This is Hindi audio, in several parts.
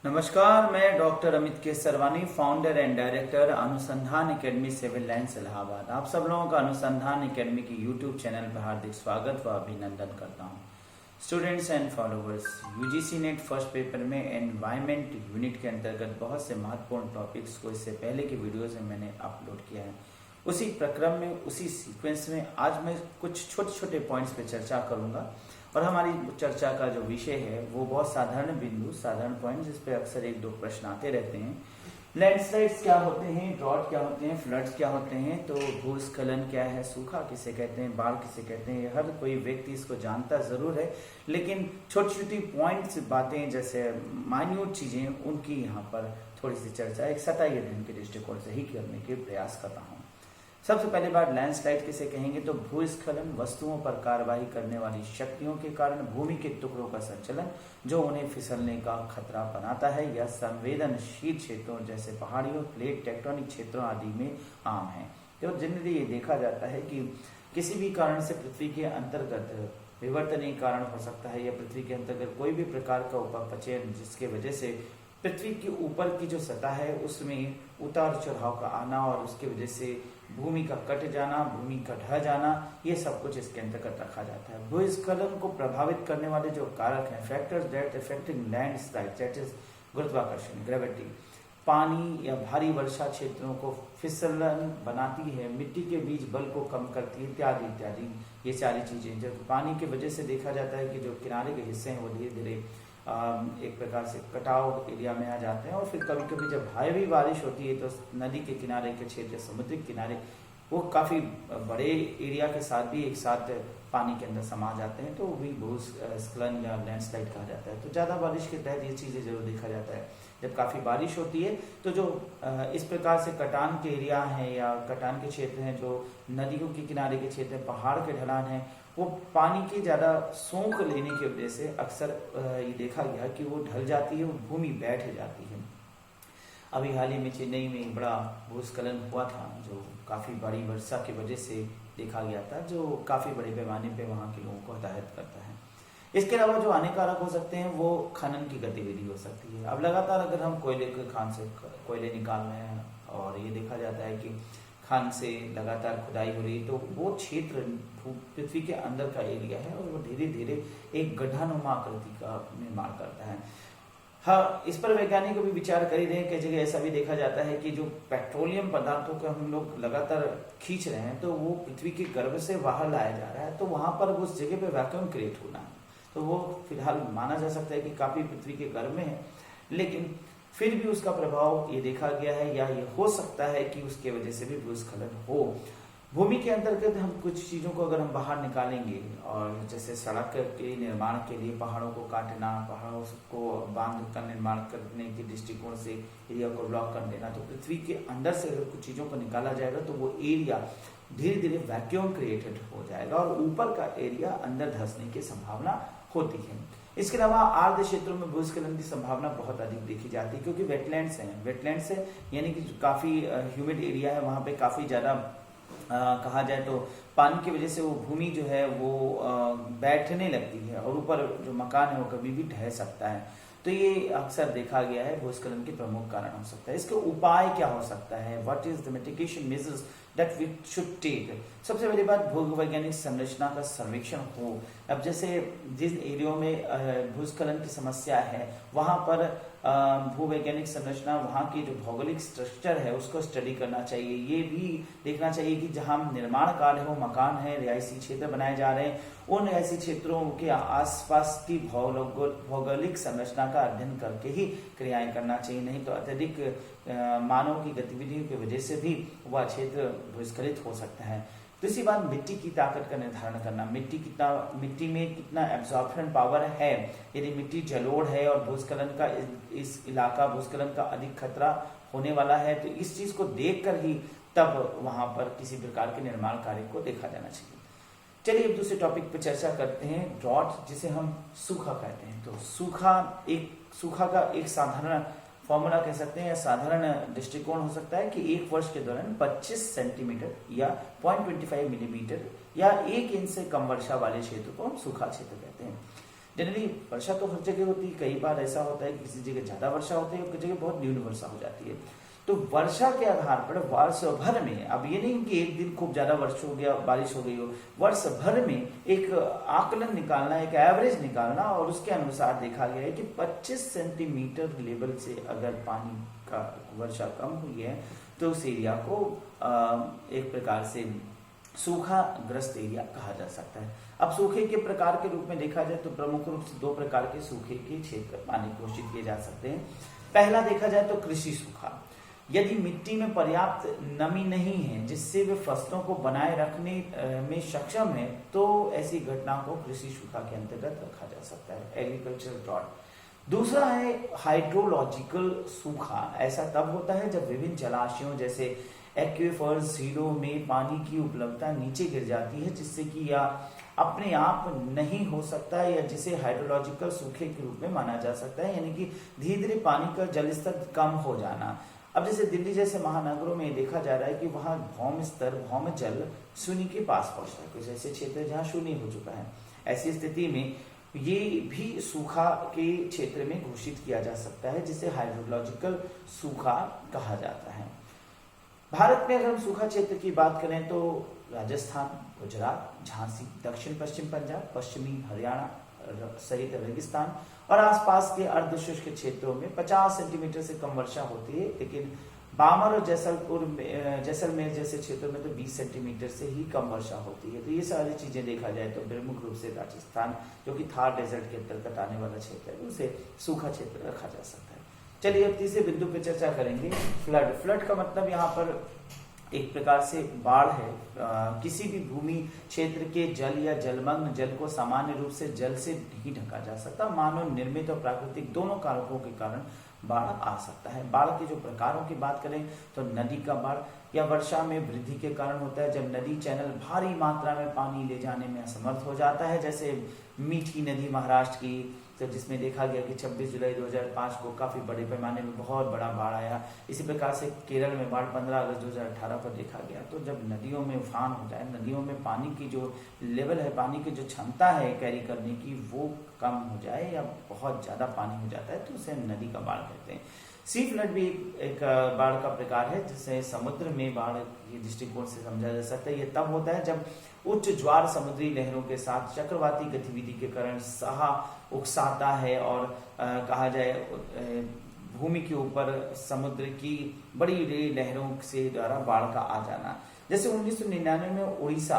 नमस्कार, मैं डॉक्टर अमित के सरवानी, फाउंडर एंड डायरेक्टर अनुसंधान एकेडमी सिविल लाइंस इलाहाबाद। आप सब लोगों का अनुसंधान एकेडमी की यूट्यूब चैनल पर हार्दिक स्वागत व अभिनंदन करता हूं। Students and followers, UGC net first paper में एनवायरमेंट यूनिट के अंतर्गत बहुत से महत्वपूर्ण टॉपिक्स को इससे पहले की वीडियोज में मैंने अपलोड किया है। उसी प्रक्रम में, उसी सीक्वेंस में आज मैं कुछ छोटे छोटे पॉइंट्स पे चर्चा करूंगा और हमारी चर्चा का जो विषय है वो बहुत साधारण बिंदु, साधारण पॉइंट, जिस पे अक्सर एक दो प्रश्न आते रहते हैं। लैंडस्लाइड्स क्या होते हैं, ड्रॉट क्या होते हैं, फ्लड्स क्या होते हैं, तो भूस्खलन क्या है, सूखा किसे कहते हैं, बाढ़ किसे कहते हैं, हर कोई व्यक्ति इसको जानता जरूर है, लेकिन छोटी छोटी पॉइंट्स, बातें, जैसे माइन्यूट चीजें, उनकी यहाँ पर थोड़ी सी चर्चा एक सतही अध्ययन के दृष्टिकोण से ही करने के प्रयास करता हूँ। सबसे पहले बात, लैंडस्लाइड किसे कहेंगे, तो भूस्खलन वस्तुओं पर कार्रवाई करने वाली शक्तियों के कारण भूमि के टुकड़ों का संचलन जो उन्हें फिसलने का खतरा बनाता है। यह संवेदनशील क्षेत्रों जैसे पहाड़ियों, प्लेट, टेक्टोनिक क्षेत्रों आदि में आम है। तो जनरली ये देखा जाता है कि किसी भी कारण से पृथ्वी के अंतर्गत विवर्तनीय कारण हो सकता है या पृथ्वी के अंतर्गत कोई भी प्रकार का उपपचयन, जिसके वजह से पृथ्वी के ऊपर की जो सतह है उसमें उतार चढ़ाव का आना और उसकी वजह से भूमि का कट जाना, भूमि का ढह जाना, ये सब कुछ इसके अंतर्गत रखा जाता है। भूस्खलन को प्रभावित करने वाले जो कारक हैं, factors that affecting landslide, that is गुरुत्वाकर्षण, ग्रेविटी, पानी या भारी वर्षा क्षेत्रों को फिसलन बनाती है, मिट्टी के बीच बल को कम करती है, इत्यादि इत्यादि, ये सारी चीजें। जब पानी की वजह से देखा जाता है कि जो किनारे के हिस्से हैं वो धीरे धीरे एक प्रकार से कटाव एरिया में आ जाते हैं और फिर कभी कभी जब हैवी बारिश होती है तो नदी के किनारे के क्षेत्र, समुद्री किनारे, वो काफी बड़े एरिया के साथ भी एक साथ पानी के अंदर समा जाते हैं, तो वो भी भूस्खलन या लैंडस्लाइड कहा जाता है। तो ज्यादा बारिश के तहत ये चीजें जरूर देखा जाता है। जब काफी बारिश होती है तो जो इस प्रकार से कटान के एरिया हैं या कटान के क्षेत्र हैं, जो नदियों के किनारे के क्षेत्र हैं, पहाड़ के ढलान हैं, वो पानी की ज्यादा सोख लेने की वजह से अक्सर ये देखा गया कि वो ढल जाती है, वो भूमि बैठ जाती है। अभी हाल ही में चेन्नई में एक बड़ा भूस्खलन हुआ था जो काफी बड़ी वर्षा की वजह से देखा गया था, जो काफी बड़े पैमाने पे वहाँ के लोगों को हताहत करता है। इसके अलावा जो हानिकारक हो सकते हैं वो खनन की गतिविधि हो सकती है। अब लगातार अगर हम कोयले के खान से कोयले निकाल रहे हैं और ये देखा जाता है कि खान से लगातार खुदाई हो रही, तो वो क्षेत्र पृथ्वी के अंदर का एरिया है और वो धीरे धीरे एक गड्ढानुमा आकृति का निर्माण करता है। हाँ, इस पर वैज्ञानिक भी विचार कर ही रहे हैं। कई जगह ऐसा भी देखा जाता है कि जो पेट्रोलियम पदार्थों को हम लोग लगातार खींच रहे हैं तो वो पृथ्वी के गर्भ से बाहर लाया जा रहा है, तो वहां पर उस जगह पे वैक्यूम क्रिएट होना है, तो वो फिलहाल माना जा सकता है कि काफी पृथ्वी के गर्भ में है, लेकिन फिर भी उसका प्रभाव ये देखा गया है या ये हो सकता है कि उसके वजह से भी भूस्खलन हो। भूमि के अंतर्गत हम कुछ चीजों को अगर हम बाहर निकालेंगे, और जैसे सड़क के निर्माण के लिए पहाड़ों को काटना, पहाड़ों को बांध का निर्माण करने के दृष्टिकोण से एरिया को ब्लॉक कर देना, तो पृथ्वी के अंदर से अगर कुछ चीजों को निकाला जाएगा तो वो एरिया धीरे धीरे वैक्यूम क्रिएटेड हो जाएगा और ऊपर का एरिया अंदर धंसने की संभावना होती है। इसके अलावा आर्द्र क्षेत्रों में भूस्खलन की संभावना बहुत अधिक देखी जाती है, क्योंकि वेटलैंड्स हैं। वेटलैंड्स है यानी कि काफी ह्यूमिड एरिया है, वहां पे काफी ज्यादा कहा जाए तो पानी की वजह से वो भूमि जो है वो बैठने लगती है और ऊपर जो मकान है वो कभी भी ढह सकता है। तो ये अक्सर देखा गया है, भूस्खलन के प्रमुख कारण हो सकता है। इसके उपाय क्या हो सकता है, what is the mitigation measures that we should take. सबसे पहली बात, भूवैज्ञानिक संरचना का सर्वेक्षण हो। अब जैसे जिस एरियो में भूस्खलन की समस्या है वहां पर भूवैज्ञानिक संरचना, वहां की जो भौगोलिक स्ट्रक्चर है उसको स्टडी करना चाहिए। ये भी देखना चाहिए कि जहां निर्माण कार्य हो, मकान है, रिहायशी क्षेत्र बनाए जा रहे हैं, उन रिहायशी क्षेत्रों के आसपास की भौगोलिक संरचना का अध्ययन करके ही क्रियाएं करना चाहिए, नहीं तो अत्यधिक मानव की गतिविधियों की वजह से भी वह क्षेत्र भूस्खलित हो सकता है। दूसरी बात, मिट्टी की ताकत का निर्धारण करना। मिट्टी में कितना एब्जॉर्प्शन पावर है। यदि मिट्टी जलोढ़ है और भूस्खलन का इस इलाका भूस्खलन का अधिक खतरा होने वाला है, तो इस चीज को देखकर ही तब वहां पर किसी प्रकार के निर्माण कार्य को देखा जाना चाहिए। चलिए अब दूसरे टॉपिक पर चर्चा करते हैं, ड्रॉट, जिसे हम सूखा कहते हैं। तो सूखा का एक साधारण फॉर्मूला कह सकते हैं या साधारण दृष्टिकोण हो सकता है कि एक वर्ष के दौरान 25 सेंटीमीटर या 0.25 मिलीमीटर या 1 इंच से कम वर्षा वाले क्षेत्र को हम सूखा क्षेत्र कहते हैं। जनरली वर्षा तो हर जगह होती है, कई बार ऐसा होता है कि किसी जगह ज्यादा वर्षा होती है और किसी जगह बहुत न्यून वर्षा हो जाती है। तो वर्षा के आधार पर वर्ष भर में, अब ये नहीं कि एक दिन खूब ज्यादा वर्षा हो गया, बारिश हो गई हो, वर्ष भर में एक आकलन निकालना, एक एवरेज निकालना, और उसके अनुसार देखा गया है कि 25 सेंटीमीटर लेवल से अगर पानी का वर्षा कम हुई है तो उस एरिया को एक प्रकार से सूखा ग्रस्त एरिया कहा जा सकता है। अब सूखे के प्रकार के रूप में देखा जाए तो प्रमुख रूप से 2 प्रकार के सूखे के क्षेत्र पानी घोषित किए जा सकते हैं। पहला देखा जाए तो कृषि सूखा, यदि मिट्टी में पर्याप्त नमी नहीं है जिससे वे फसलों को बनाए रखने में सक्षम है तो ऐसी घटना को कृषि सूखा के अंतर्गत रखा जा सकता है, एग्रीकल्चरल ड्रॉट। दूसरा है हाइड्रोलॉजिकल सूखा, ऐसा तब होता है जब विभिन्न जलाशयों जैसे एक्वीफर्स, झीलों में पानी की उपलब्धता नीचे गिर जाती है जिससे कि या अपने आप नहीं हो सकता है, या जिसे हाइड्रोलॉजिकल सूखे के रूप में माना जा सकता है, यानी कि धीरे धीरे पानी का जल स्तर कम हो जाना। अब जैसे दिल्ली जैसे महानगरों में देखा जा रहा है कि वहां भौम जल शून्य के पास पहुंचता है, कुछ ऐसे क्षेत्र है जहां शून्य हो चुका है। ऐसी स्थिति में ये भी सूखा के क्षेत्र में घोषित किया जा सकता है जिसे हाइड्रोलॉजिकल सूखा कहा जाता है। भारत में अगर हम सूखा क्षेत्र की बात करें तो राजस्थान, गुजरात, झांसी, दक्षिण पश्चिम पंजाब, पश्चिमी हरियाणा सहित रेगिस्तान और आसपास के अर्धशुष्क क्षेत्रों में 50 सेंटीमीटर से कम वर्षा होती है, लेकिन बामर और जैसलमेर जैसे क्षेत्रों में तो 20 सेंटीमीटर से ही कम वर्षा होती है। तो ये सारी चीजें देखा जाए तो प्रमुख रूप से राजस्थान, जो कि थार डेजर्ट के अंतर्गत आने वाला क्षेत्र है, उसे सूखा क्षेत्र रखा जा सकता है। चलिए अब तीसरे बिंदु पर चर्चा करेंगे, फ्लड। फ्लड का मतलब यहाँ पर एक प्रकार से बाढ़ है। किसी भी भूमि क्षेत्र के जल या जलमग्न जल को सामान्य रूप से जल से नहीं ढका जा सकता, मानव निर्मित और प्राकृतिक दोनों कारकों के कारण बाढ़ आ सकता है। बाढ़ के जो प्रकारों की बात करें तो नदी का बाढ़ या वर्षा में वृद्धि के कारण होता है जब नदी चैनल भारी मात्रा में पानी ले जाने में असमर्थ हो जाता है, जैसे मीठी नदी महाराष्ट्र की, तो जिसमें देखा गया कि 26 जुलाई 2005 को काफी बड़े पैमाने में बहुत बड़ा बाढ़ आया। इसी प्रकार से केरल में बाढ़ 15 अगस्त 2018 पर देखा गया। तो जब नदियों में उफान हो जाए, नदियों में पानी की जो लेवल है, पानी की जो क्षमता है कैरी करने की, वो कम हो जाए या बहुत ज्यादा पानी हो जाता है तो उसे नदी का बाढ़ कहते हैं। सी फ्लड भी एक बाढ़ का प्रकार है जिसे समुद्र में बाढ़ के दृष्टिकोण से समझा जा सकता है। यह तब होता है जब उच्च ज्वार समुद्री लहरों के साथ चक्रवाती गतिविधि के कारण सहा उकसाता है और कहा जाए भूमि के ऊपर समुद्र की बड़ी बड़ी लहरों से द्वारा बाढ़ का आ जाना। जैसे 1999 में उड़ीसा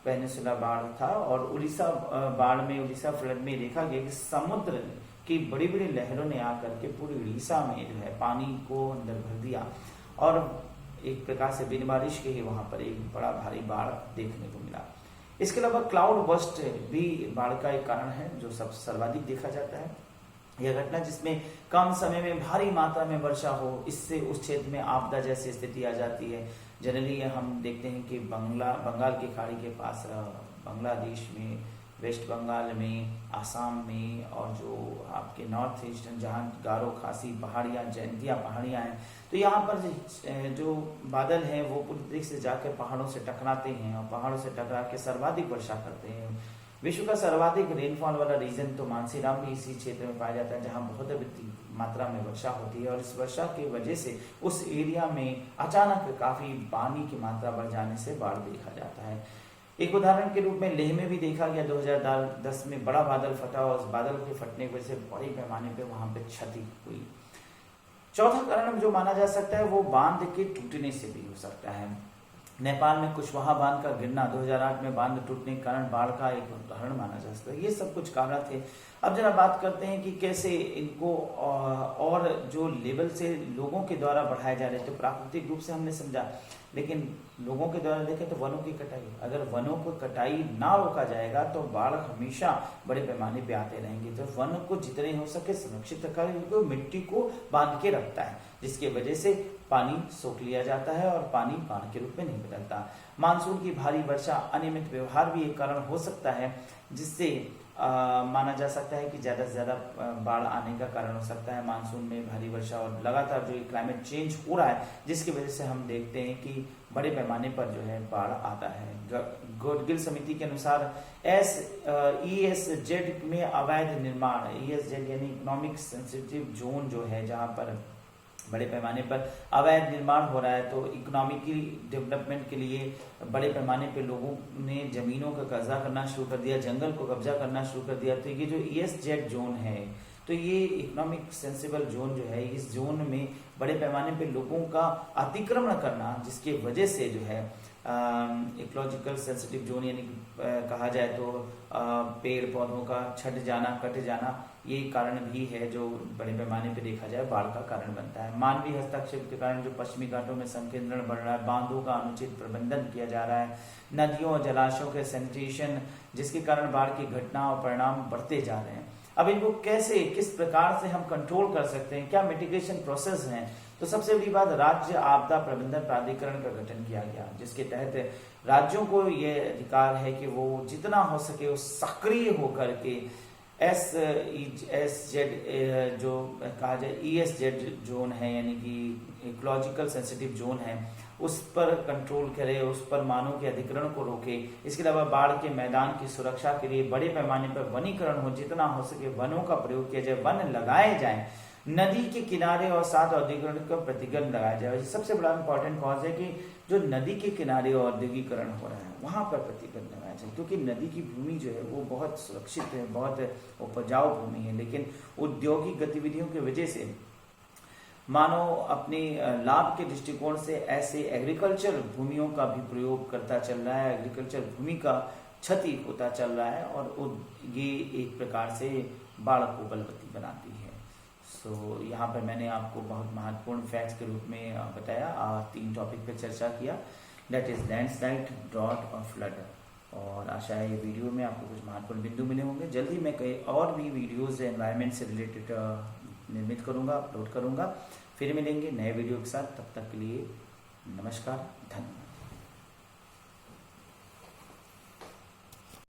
पेनिसुला बाढ़ था और उड़ीसा बाढ़ में, उड़ीसा फ्लड में देखा गया कि समुद्र की बड़ी बड़ी लहरों ने आकर के पूरी उड़ीसा में जो है पानी को अंदर भर दिया और एक प्रकार से बिन बारिश के ही वहां पर एक बड़ा भारी बाढ़ देखने को मिला। इसके अलावा क्लाउड बर्स्ट भी बाढ़ का एक कारण है जो सब सर्वाधिक देखा जाता है। यह घटना जिसमें कम समय में भारी मात्रा में वर्षा हो, इससे उस क्षेत्र में आपदा जैसी स्थिति आ जाती है। जनरली हम देखते हैं कि बंगाल की खाड़ी के पास बांग्लादेश में, वेस्ट बंगाल में, आसाम में और जो आपके नॉर्थ ईस्टर्न जहाँ गारो खासी पहाड़ियाँ, जयंतिया पहाड़ियाँ हैं, तो यहाँ पर जो बादल हैं वो पूरी तरीके से जाकर पहाड़ों से टकराते हैं और पहाड़ों से टकरा के सर्वाधिक वर्षा करते हैं। विश्व का सर्वाधिक रेनफॉल वाला रीजन तो मानसीराम भी इसी क्षेत्र में पाया जाता है जहाँ बहुत अधिक मात्रा में वर्षा होती है और इस वर्षा की वजह से उस एरिया में अचानक काफी पानी की मात्रा बढ़ जाने से बाढ़ देखा जाता है। एक उदाहरण के रूप में लेह में भी देखा गया 2010 में बड़ा बादल फटा और उस बादल के फटने की वजह से बड़े पैमाने पे वहां पे क्षति हुई। चौथा कारण जो माना जा सकता है वो बांध के टूटने से भी हो सकता है। नेपाल में कुशवाहा बांध का गिरना 2008 में बांध टूटने के कारण बाढ़ का एक उदाहरण माना जा सकता है। ये सब कुछ कारण थे। अब जरा बात करते हैं कि कैसे इनको और जो लेवल से लोगों के द्वारा बढ़ाए जा रहे थे। प्राकृतिक रूप से हमने समझा, लेकिन लोगों के द्वारा देखें तो वनों की कटाई, अगर वनों को कटाई ना रोका जाएगा तो बाढ़ हमेशा बड़े पैमाने पे आते रहेंगे। तो वन को जितने हो सके सुरक्षित रखा, मिट्टी को बांध के रखता है जिसकी वजह से पानी सोख लिया जाता है और पानी बाढ़ के रूप में नहीं बदलता। मानसून की भारी वर्षा, अनियमित व्यवहार भी एक कारण हो सकता है जिससे माना जा सकता है कि ज्यादा से ज्यादा बाढ़ आने का कारण हो सकता है। मानसून में भारी वर्षा और लगातार जो क्लाइमेट चेंज हो रहा है जिसकी वजह से हम देखते हैं कि बड़े पैमाने पर जो है बाढ़ आता है। गौडगिल समिति के अनुसार ESZ में अवैध निर्माण, ESZ यानी इकोनॉमिक सेंसिटिव जोन जो है, जहां पर बड़े पैमाने पर अवैध निर्माण हो रहा है, तो इकोनॉमिकली डेवलपमेंट के लिए बड़े पैमाने पे लोगों ने जमीनों का कब्जा करना शुरू कर दिया, जंगल को कब्जा करना शुरू कर दिया। तो ये जो ESZ जोन है, तो ये इकोनॉमिक सेंसिबल जोन जो है, इस जोन में बड़े पैमाने पे लोगों का अतिक्रमण करना, जिसके वजह से जो है इकोलॉजिकल सेंसिटिव जोन यानी कहा जाए तो पेड़ पौधों का छट जाना, कट जाना, ये कारण भी है जो बड़े पैमाने पे देखा जाए बाढ़ का कारण बनता है। मानवीय हस्तक्षेप के कारण जो पश्चिमी घाटों में संकेंद्रण बढ़ रहा है, बांधों का अनुचित प्रबंधन किया जा रहा है, नदियों और जलाशयों के सैनिटेशन, जिसके कारण बाढ़ की घटना और परिणाम बढ़ते जा रहे हैं। अब इनको कैसे, किस प्रकार से हम कंट्रोल कर सकते हैं, क्या मिटिगेशन प्रोसेस हैं? तो सबसे बड़ी बात, राज्य आपदा प्रबंधन प्राधिकरण का गठन किया गया, जिसके तहत राज्यों को यह अधिकार है कि वो जितना हो सके वो सक्रिय होकर के ESZ जो कहा जाए ESZ जोन है, यानी कि इकोलॉजिकल सेंसिटिव जोन है, उस पर कंट्रोल करे, उस पर मानव के अधिग्रहण को रोके। इसके अलावा बाढ़ के मैदान की सुरक्षा के लिए बड़े पैमाने पर वनीकरण हो, जितना हो सके वनों का प्रयोग किया जाए, वन लगाए जाए, नदी के किनारे और साथ औद्योगिकरण का प्रतिबंध लगाया जाए। सबसे बड़ा इंपॉर्टेंट कॉज है कि जो नदी के किनारे औद्योगिकरण हो रहा है वहां पर प्रतिबंध लगाया जाए, क्योंकि नदी की भूमि जो है वो बहुत सुरक्षित है, बहुत उपजाऊ भूमि है, लेकिन औद्योगिक गतिविधियों की वजह से मानो अपने लाभ के दृष्टिकोण से ऐसे एग्रीकल्चर भूमियों का भी प्रयोग करता चल रहा है, एग्रीकल्चर भूमि का क्षति होता चल रहा है, और ये एक प्रकार से बाढ़ को बलवती बनाती है। सो यहाँ पर मैंने आपको बहुत महत्वपूर्ण फैक्ट्स के रूप में बताया, 3 टॉपिक पे चर्चा किया, दैट इज लैंडस्लाइड, ड्रॉट और फ्लड। और आशा है ये वीडियो में आपको कुछ महत्वपूर्ण बिंदु मिले होंगे। जल्दी मैं कई और भी वीडियोज एनवायरनमेंट से रिलेटेड निर्मित करूंगा, अपलोड करूंगा। फिर मिलेंगे नए वीडियो के साथ, तब तक के लिए नमस्कार, धन्यवाद।